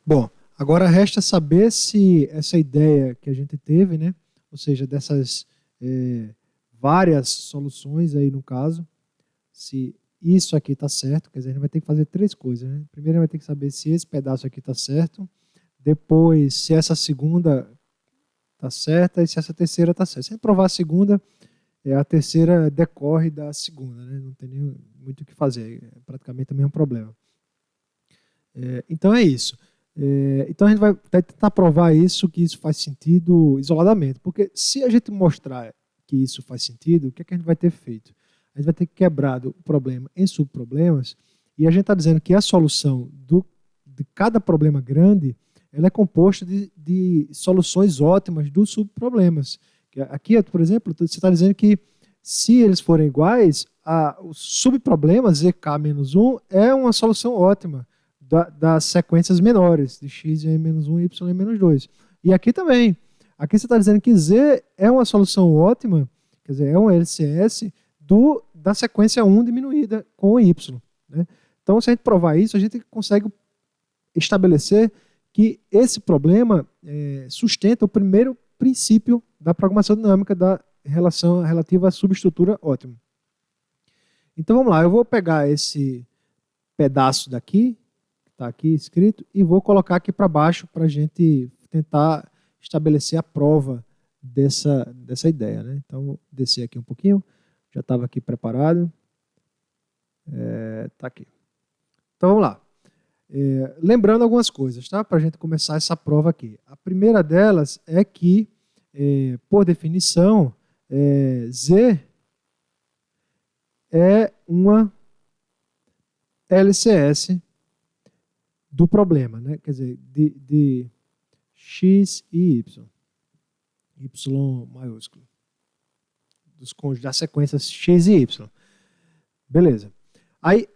Bom, agora resta saber se essa ideia que a gente teve, né, ou seja, dessas várias soluções aí no caso, se isso aqui está certo, quer dizer, a gente vai ter que fazer três coisas, né? Primeiro, a gente vai ter que saber se esse pedaço aqui está certo, depois, se essa segunda está certa e se essa terceira está certa. Se a gente provar a segunda, a terceira decorre da segunda, né? Não tem nem muito o que fazer, é praticamente o mesmo problema. Então é isso. Então a gente vai tentar provar isso, que isso faz sentido isoladamente, porque se a gente mostrar que isso faz sentido, o que é que a gente vai ter feito? A gente vai ter quebrado o problema em subproblemas e a gente está dizendo que a solução de cada problema grande ela é composta de soluções ótimas dos subproblemas. Aqui, por exemplo, você está dizendo que se eles forem iguais, o subproblema zk-1 é uma solução ótima das sequências menores, de x em -1 e y em -2. E aqui também. Aqui você está dizendo que z é uma solução ótima, quer dizer, é um LCS da sequência 1 diminuída com y. Né? Então, se a gente provar isso, a gente consegue estabelecer que esse problema sustenta o primeiro princípio da programação dinâmica da relação relativa à subestrutura ótima. Então, vamos lá. Eu vou pegar esse pedaço daqui, está aqui escrito, e vou colocar aqui para baixo para a gente tentar estabelecer a prova dessa ideia. Né? Então, vou descer aqui um pouquinho, já estava aqui preparado. Está aqui. Então, vamos lá. Lembrando algumas coisas, tá? Para a gente começar essa prova aqui. A primeira delas é que, por definição, Z é uma LCS do problema, né? Quer dizer, de x e y. Y maiúsculo. Dos cônjuges das sequências x e y. Beleza. Aí,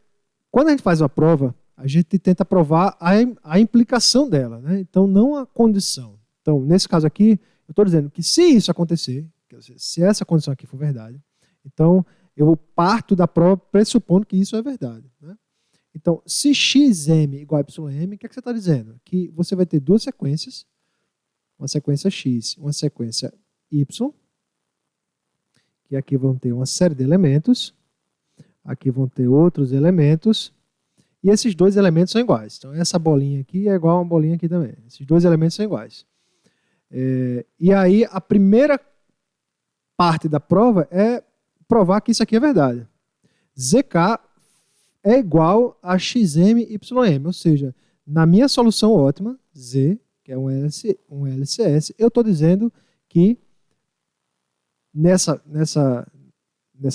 quando a gente faz uma prova, a gente tenta provar a implicação dela, né? Então, não a condição. Então, nesse caso aqui, eu estou dizendo que se isso acontecer, se essa condição aqui for verdade, então eu parto da prova pressupondo que isso é verdade. Né? Então, se xm igual a ym, o que é que você está dizendo? Que você vai ter duas sequências, uma sequência x, uma sequência y, que aqui vão ter uma série de elementos, aqui vão ter outros elementos, e esses dois elementos são iguais. Então, essa bolinha aqui é igual a uma bolinha aqui também. Esses dois elementos são iguais. E aí, a primeira parte da prova é provar que isso aqui é verdade. Zk é igual a xm, ym. Ou seja, na minha solução ótima, Z, que é um LCS, eu estou dizendo que nessa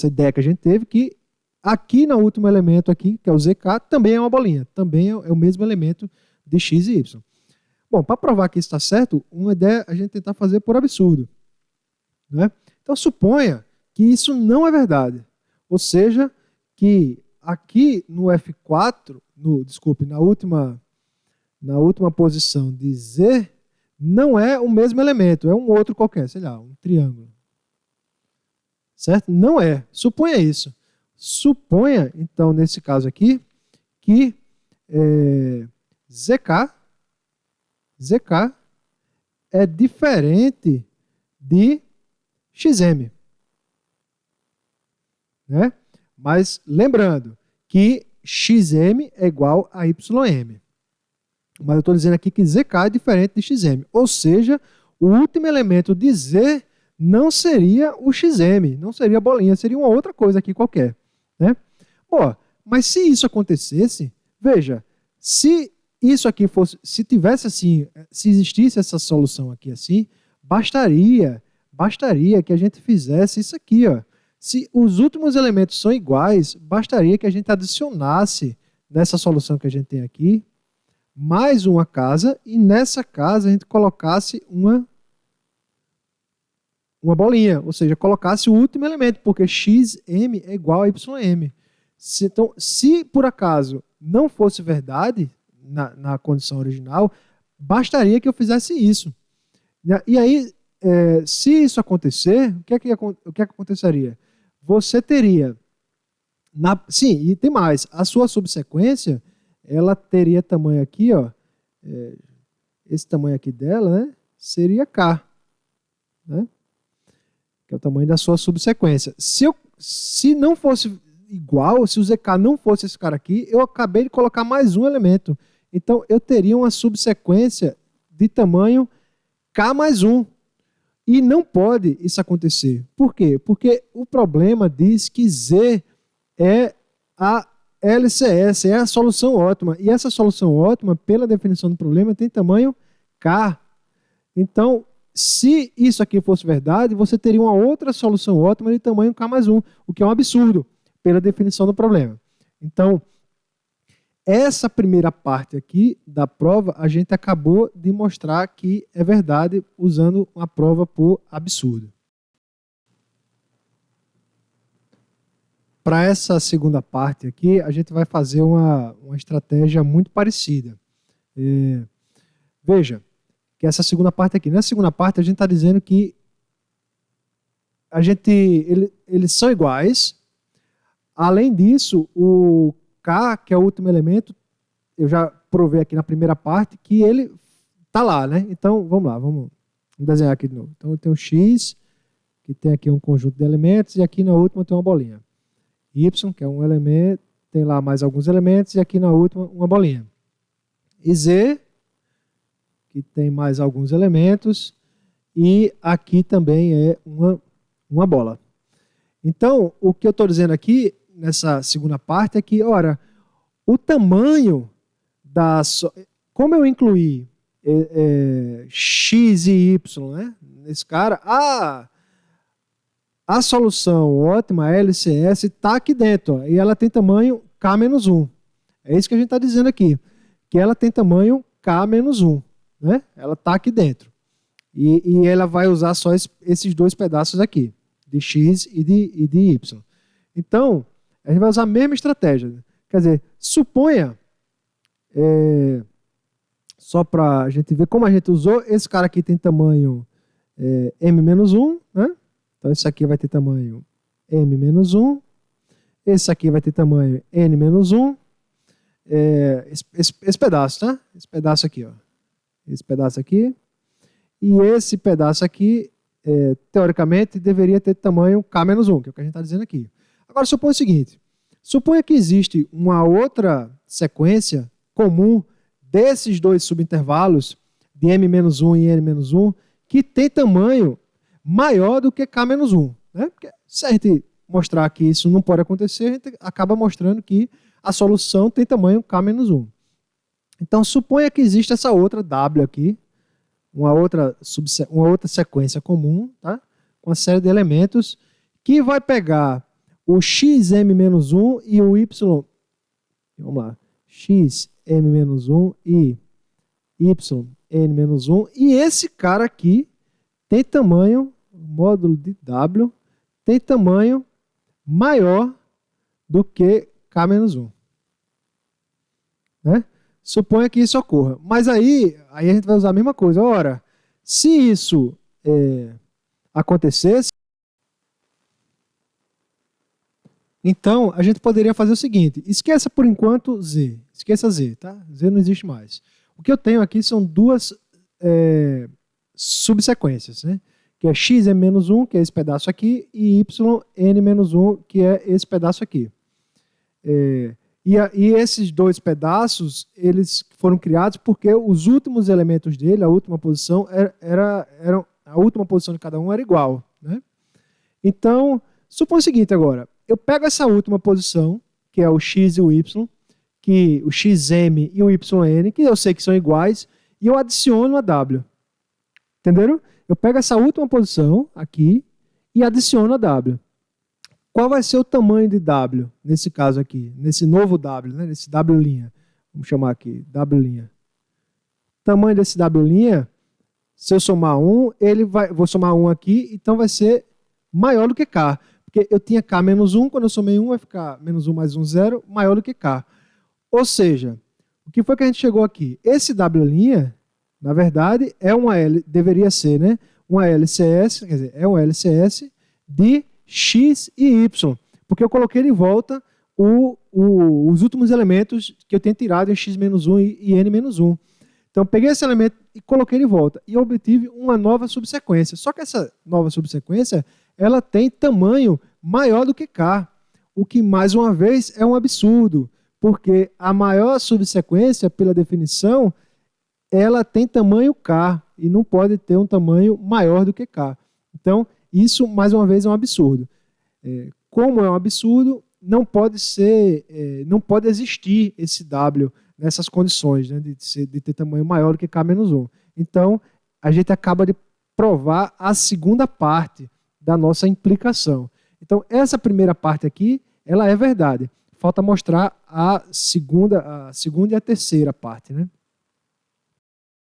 ideia que a gente teve, que aqui no último elemento aqui, que é o zk, também é uma bolinha. Também é o mesmo elemento de x e y. Bom, para provar que isso está certo, uma ideia é a gente tentar fazer por absurdo. Né? Então, suponha que isso não é verdade. Ou seja, que aqui no F4, na última posição de Z, não é o mesmo elemento, é um outro qualquer, sei lá, um triângulo. Certo? Não é. Suponha isso. Suponha, então, nesse caso aqui, que ZK é diferente de XM. Né? Mas lembrando que XM é igual a YM. Mas eu estou dizendo aqui que ZK é diferente de XM. Ou seja, o último elemento de Z não seria o XM, não seria a bolinha, seria uma outra coisa aqui qualquer. Né? Mas se isso acontecesse, veja, se isso aqui fosse, se tivesse assim, se existisse essa solução aqui assim, bastaria que a gente fizesse isso aqui, ó. Se os últimos elementos são iguais, bastaria que a gente adicionasse nessa solução que a gente tem aqui mais uma casa e nessa casa a gente colocasse uma bolinha, ou seja, colocasse o último elemento, porque xm é igual a ym. Então, se por acaso não fosse verdade na condição original, bastaria que eu fizesse isso. E aí, se isso acontecer, o que é que aconteceria? Você teria, sim, e tem mais, a sua subsequência, ela teria tamanho aqui, ó, esse tamanho aqui dela, né, seria K, né, que é o tamanho da sua subsequência. Se não fosse igual, se o ZK não fosse esse cara aqui, eu acabei de colocar mais um elemento. Então, eu teria uma subsequência de tamanho K mais 1. E não pode isso acontecer. Por quê? Porque o problema diz que Z é a LCS, é a solução ótima. E essa solução ótima, pela definição do problema, tem tamanho K. Então, se isso aqui fosse verdade, você teria uma outra solução ótima de tamanho K mais 1, o que é um absurdo, pela definição do problema. Então, essa primeira parte aqui da prova, a gente acabou de mostrar que é verdade usando uma prova por absurdo. Para essa segunda parte aqui, a gente vai fazer uma estratégia muito parecida. Veja, que essa segunda parte aqui. Nessa segunda parte, a gente está dizendo que eles são iguais. Além disso, o K, que é o último elemento, eu já provei aqui na primeira parte que ele está lá, né? Então, vamos lá, vamos desenhar aqui de novo. Então, eu tenho o X, que tem aqui um conjunto de elementos, e aqui na última tem uma bolinha. Y, que é um elemento, tem lá mais alguns elementos, e aqui na última uma bolinha. E Z, que tem mais alguns elementos, e aqui também é uma bola. Então, o que eu estou dizendo aqui, nessa segunda parte, é que, ora, o tamanho como eu incluí X e Y, né, nesse cara, a solução ótima, a LCS, está aqui dentro, ó, e ela tem tamanho K-1. É isso que a gente está dizendo aqui, que ela tem tamanho K-1. Né? Ela está aqui dentro. E ela vai usar só esses dois pedaços aqui, de X e de Y. Então, a gente vai usar a mesma estratégia. Quer dizer, suponha, só para a gente ver como a gente usou, esse cara aqui tem tamanho M-1, né? Então, esse aqui vai ter tamanho M-1. Esse aqui vai ter tamanho N-1. Esse pedaço, tá? Esse pedaço aqui, ó. Esse pedaço aqui. E esse pedaço aqui, teoricamente, deveria ter tamanho K-1, que é o que a gente está dizendo aqui. Agora, suponha o seguinte. Suponha que existe uma outra sequência comum desses dois subintervalos, de M-1 e N-1, que tem tamanho maior do que K-1. Né? Porque se a gente mostrar que isso não pode acontecer, a gente acaba mostrando que a solução tem tamanho K-1. Então, suponha que existe essa outra W aqui, uma outra sequência comum, tá? Com uma série de elementos, que vai pegar o xm-1 e o y, vamos lá, xm-1 e yn-1, e esse cara aqui tem tamanho, módulo de W, tem tamanho maior do que K-1. Né? Suponha que isso ocorra. Mas aí a gente vai usar a mesma coisa. Ora, se isso acontecesse, então a gente poderia fazer o seguinte: esqueça por enquanto Z. Esqueça Z, tá? Z não existe mais. O que eu tenho aqui são duas subsequências, né? Que é xm-1, que é esse pedaço aqui, e yn-1, que é esse pedaço aqui. E esses dois pedaços, eles foram criados porque os últimos elementos dele, a última posição, a última posição de cada um era igual. Né? Então, suponha o seguinte agora, eu pego essa última posição, que é o x e o y, que o xm e o yn, que eu sei que são iguais, e eu adiciono a w. Entenderam? Eu pego essa última posição aqui e adiciono a w. Qual vai ser o tamanho de W, nesse caso aqui, nesse novo W, né, nesse W'? Vamos chamar aqui, W'. O tamanho desse W', se eu somar 1, vou somar 1 aqui, então vai ser maior do que K. Porque eu tinha K menos 1, quando eu somei 1, vai ficar menos 1 mais 1, 0, maior do que K. Ou seja, o que foi que a gente chegou aqui? Esse W', na verdade, deveria ser, né, uma LCS, quer dizer, é uma LCS de X e Y, porque eu coloquei de volta os últimos elementos que eu tenho tirado em x-1 e n-1. Então, peguei esse elemento e coloquei de volta e obtive uma nova subsequência. Só que essa nova subsequência, ela tem tamanho maior do que K, o que, mais uma vez, é um absurdo, porque a maior subsequência, pela definição, ela tem tamanho K e não pode ter um tamanho maior do que K. Então, isso, mais uma vez, é um absurdo. Como é um absurdo, não pode existir esse W nessas condições, né, de ter tamanho maior do que K-1. Então, a gente acaba de provar a segunda parte da nossa implicação. Então, essa primeira parte aqui, ela é verdade. Falta mostrar a segunda e a terceira parte, né?